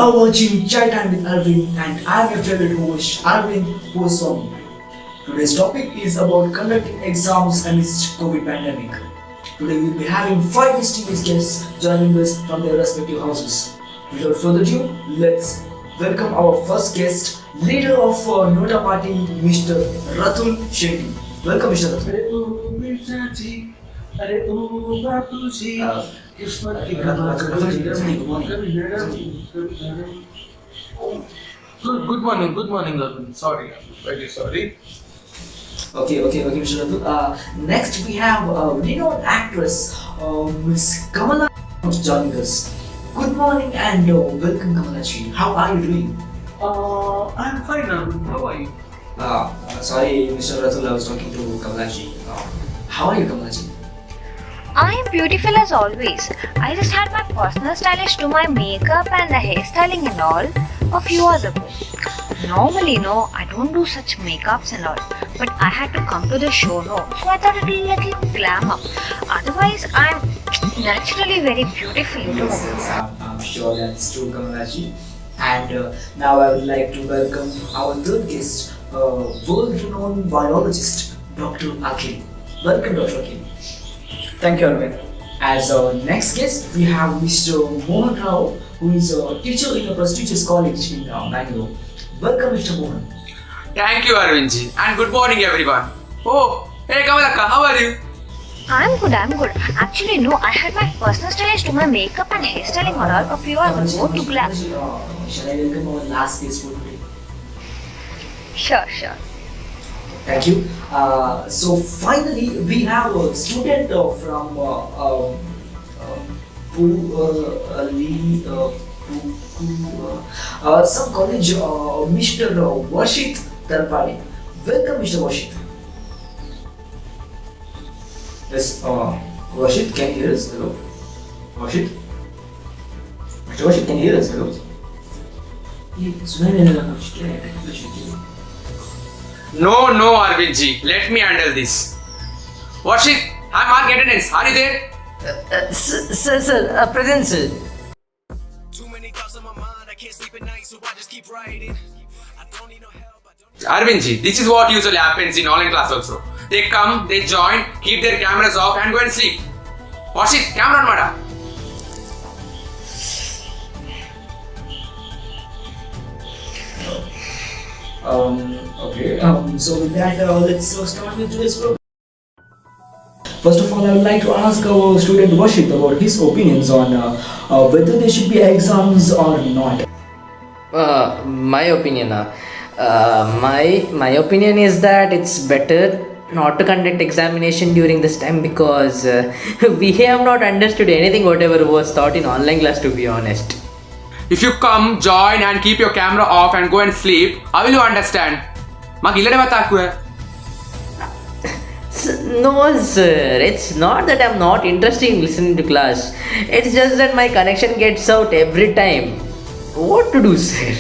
are watching Chai Time with Arvind and I am your favorite host Arvind Goswami. Today's topic is about conducting exams amidst COVID pandemic. Today we will be having 5 distinguished guests joining us from their respective houses. Without further ado, let's welcome our first guest, leader of Nota Party, Mr. Ratul Shetty. Welcome, Mr. Ratul. Good morning, Arvind. Sorry, I'm very sorry. Okay, Mr. Ratul. Next we have renowned actress, Miss Kamala joining us. Good morning and welcome, Kamala ji. How are you doing? I'm fine, Arvind. How are you? Sorry, Mr. Ratul, I was talking to Kamala ji. How are you, Kamala ji? I am beautiful as always. I just had my personal stylist do my makeup and the hairstyling and all a few hours ago. Normally, no, I don't do such makeups and all, but I had to come to the show, no, so I thought it would be a little glamour. Otherwise, I'm naturally very beautiful, you know. I'm sure that's true, Kamala ji. And now I would like to welcome our third guest, world-renowned biologist, Dr. Akhil. Welcome, Dr. Akhil. Thank you, Arvind. As our next guest, we have Mr. Mohan Rao, who is a teacher in a prestigious college in Bangalore. Welcome, Mr. Mohan. Thank you, Arvindji. And good morning, everyone. Oh, hey Kamalaka, how are you? I'm good. Actually, no, I had my personal stylist do my makeup and hairstyling and all a few hours ago to glamour. Shall I welcome our last guest for today? Sure. Thank you. So finally, we have a student from some college, Mr. Varshit Tarpani. Welcome, Mr. Varshit. Yes, Varshit, can you hear us? Hello? Varshit? Mr. Varshit, can you hear us? Hello? No, Arvindji. Let me handle this. Worship, I'm mark attendance. Are you there? Sir, present, sir. Too many thoughts on my mind, I can't sleep at night, so I just keep writing. I don't need no help, Arvindji, this is what usually happens in online class also. They come, they join, keep their cameras off and go and sleep. Worship, camera on, madam. Okay. So with that, let's start with today's program. First of all, I would like to ask our student Varshit about his opinions on whether there should be exams or not. My opinion. My opinion is that it's better not to conduct examination during this time because we have not understood anything whatever was taught in online class, to be honest. If you come, join and keep your camera off and go and sleep, how will you understand? No, sir. It's not that I'm not interested in listening to class. It's just that my connection gets out every time. What to do, sir?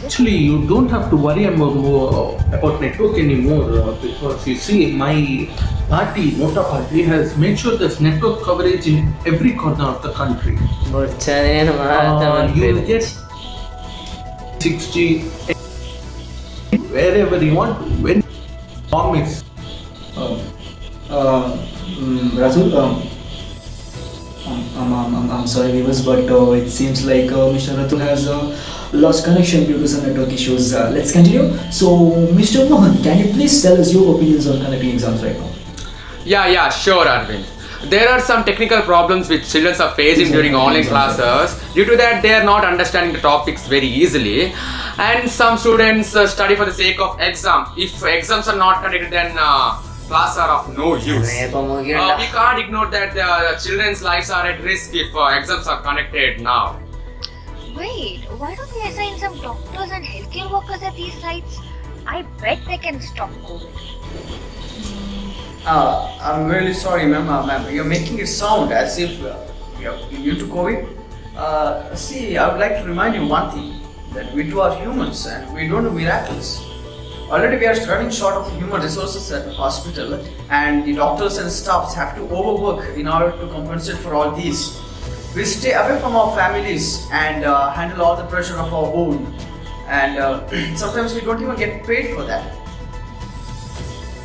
Actually, you don't have to worry about network anymore because you see, my party, Nota Party, has made sure there's network coverage in every corner of the country. You will get 60 wherever you want to. When promise. Ratul, I'm sorry viewers, but it seems like Mr. Ratul has lost connection due to some network issues. Let's continue. So, Mr. Mohan, can you please tell us your opinions on conducting exams right now? Yeah, sure, Arvind. There are some technical problems which children are facing during online classes. Due to that, they are not understanding the topics very easily. And some students study for the sake of exam. If exams are not conducted, then class are of no use. We can't ignore that the children's lives are at risk if exams are conducted now. Wait, why don't we assign some doctors and healthcare workers at these sites? I bet they can stop COVID. I'm really sorry, ma'am. You're making it sound as if you're immune to COVID. See, I would like to remind you one thing, that we too are humans and we don't do miracles. Already we are running short of human resources at the hospital and the doctors and staffs have to overwork in order to compensate for all these. We stay away from our families and handle all the pressure of our own, and sometimes we don't even get paid for that.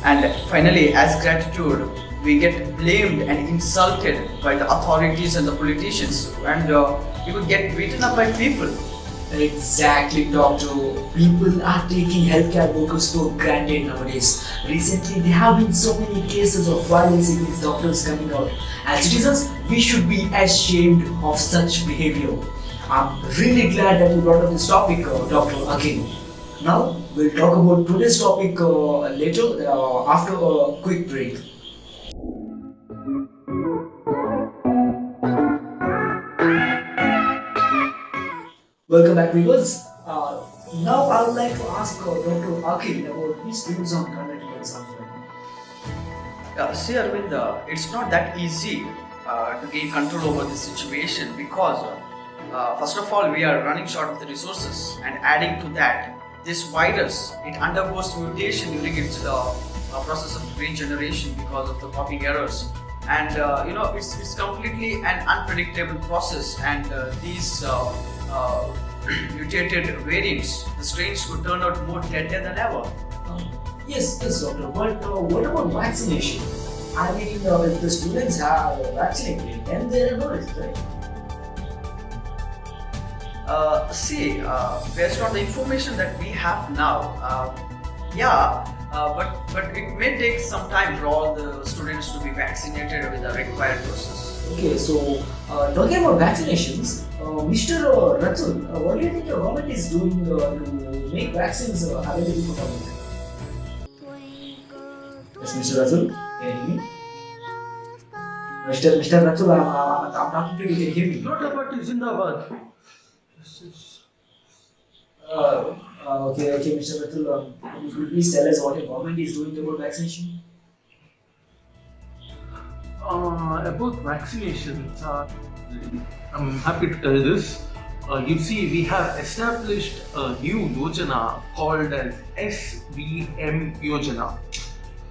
And finally, as gratitude, we get blamed and insulted by the authorities and the politicians, and we could get beaten up by people. Exactly, doctor. People are taking healthcare workers for granted nowadays. Recently, there have been so many cases of violence against doctors coming out. As citizens, we should be ashamed of such behavior. I'm really glad that you brought up this topic, Doctor, again. Now, we'll talk about today's topic later after a quick break. Welcome back, viewers. Now I would like to ask Dr. Akhil about his views on conducting exams. See, Arvind, it's not that easy to gain control over the situation because, first of all, we are running short of the resources, and adding to that, this virus, it undergoes mutation during its process of regeneration because of the copying errors, and it's completely an unpredictable process, and these mutated variants, the strains could turn out more deadly than ever. Yes, doctor. But what about vaccination? I mean, if the students are vaccinated, then they are good, right? Based on the information that we have now, but it may take some time for all the students to be vaccinated with the required doses. Okay, so talking about vaccinations, Mr. Ratul, what do you think the government is doing to make vaccines available for public? Yes, Mr. Ratul, can you hear me? Mr. Ratul, I'm talking to you, can you hear me? Not Zindabad. Okay, Mr. Ratul, could you please tell us what the government is doing about vaccination? About vaccinations, I'm happy to tell this. You see, we have established a new Yojana called as SVM Yojana.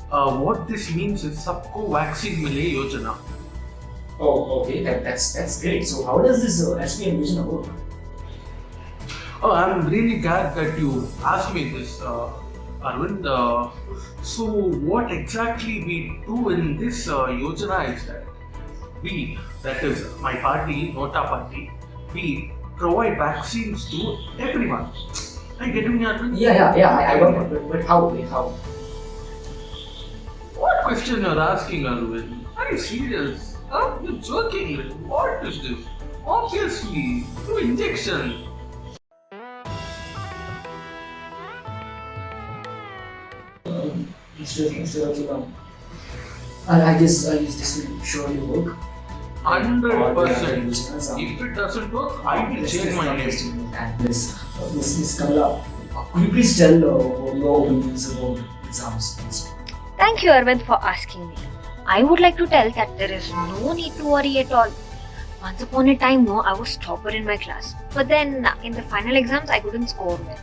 What this means is Sabko Vaccine Mile Yojana. Oh, okay, that's great. So how does this SPM Yojana work? Oh, I'm really glad that you asked me this, Arvind. So what exactly we do in this Yojana is that we, that is my party, Nota Party, we provide vaccines to everyone. Are you getting me, Arvind? Yeah, I got it. But how? How? What question you're asking, Arvind? Are you serious? You're joking. What is this? Obviously, through injection. Mr. Ratul, I guess this will surely work. 100%. If it doesn't work, I will change my name. And Miss Kamala, could you please tell your opinions about exams, please? Thank you, Arvind, for asking me. I would like to tell that there is no need to worry at all. Once upon a time, I was topper in my class. But then in the final exams, I couldn't score well.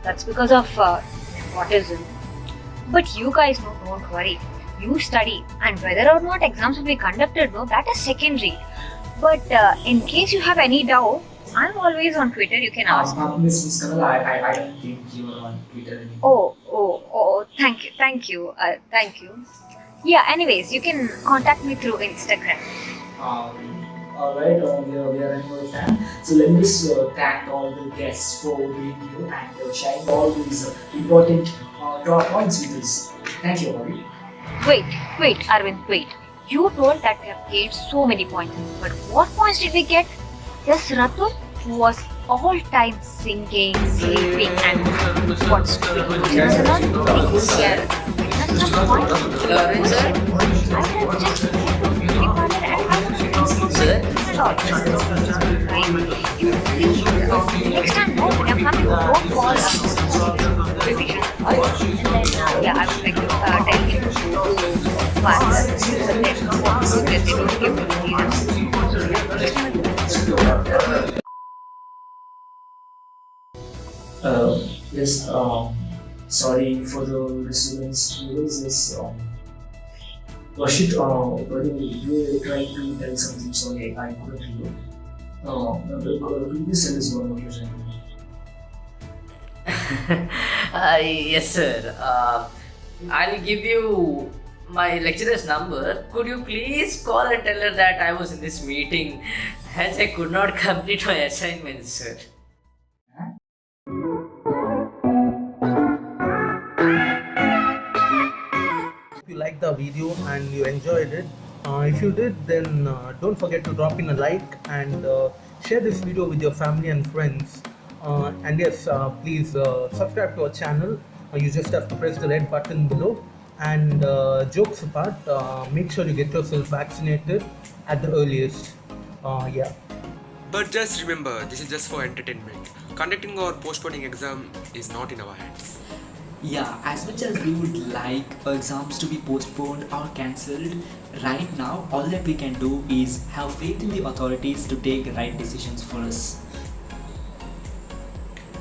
That's because of autism. But you guys, don't worry. You study, and whether or not exams will be conducted, that is secondary. But in case you have any doubt, I'm always on Twitter. You can ask. Miss Kamala, I don't think you are on Twitter anymore. Oh, thank you. Yeah, anyways, you can contact me through Instagram. Alright, we are running out of time. So let me just thank all the guests for being here and sharing all these important points with us. Thank you, Bobby. Wait, Arvind, wait. You told that we have gained so many points. But what points did we get? Yes, Ratul, who was all time singing, sleeping, and what's doing. Next time, when you're coming, don't call us. Revision. I would like to tell you to faster. They don't give Yes, sorry for the students. Yes, Rashid, you were trying to tell something. Sorry, I couldn't hear. Could you please tell us what you're saying? Yes, sir. I'll give you my lecturer's number. Could you please call and tell her that I was in this meeting as I could not complete my assignments, sir? If you liked the video and you enjoyed it, if you did, then don't forget to drop in a like and share this video with your family and friends. And yes, please subscribe to our channel. You just have to press the red button below. And jokes apart, make sure you get yourself vaccinated at the earliest. Yeah. But just remember, this is just for entertainment. Conducting or postponing exam is not in our hands. Yeah, as much as we would like exams to be postponed or cancelled, right now all that we can do is have faith in the authorities to take right decisions for us.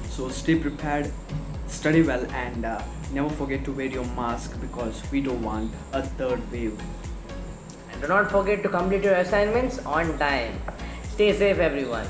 So stay prepared, study well, and never forget to wear your mask because we don't want a third wave. And do not forget to complete your assignments on time. Stay safe, everyone.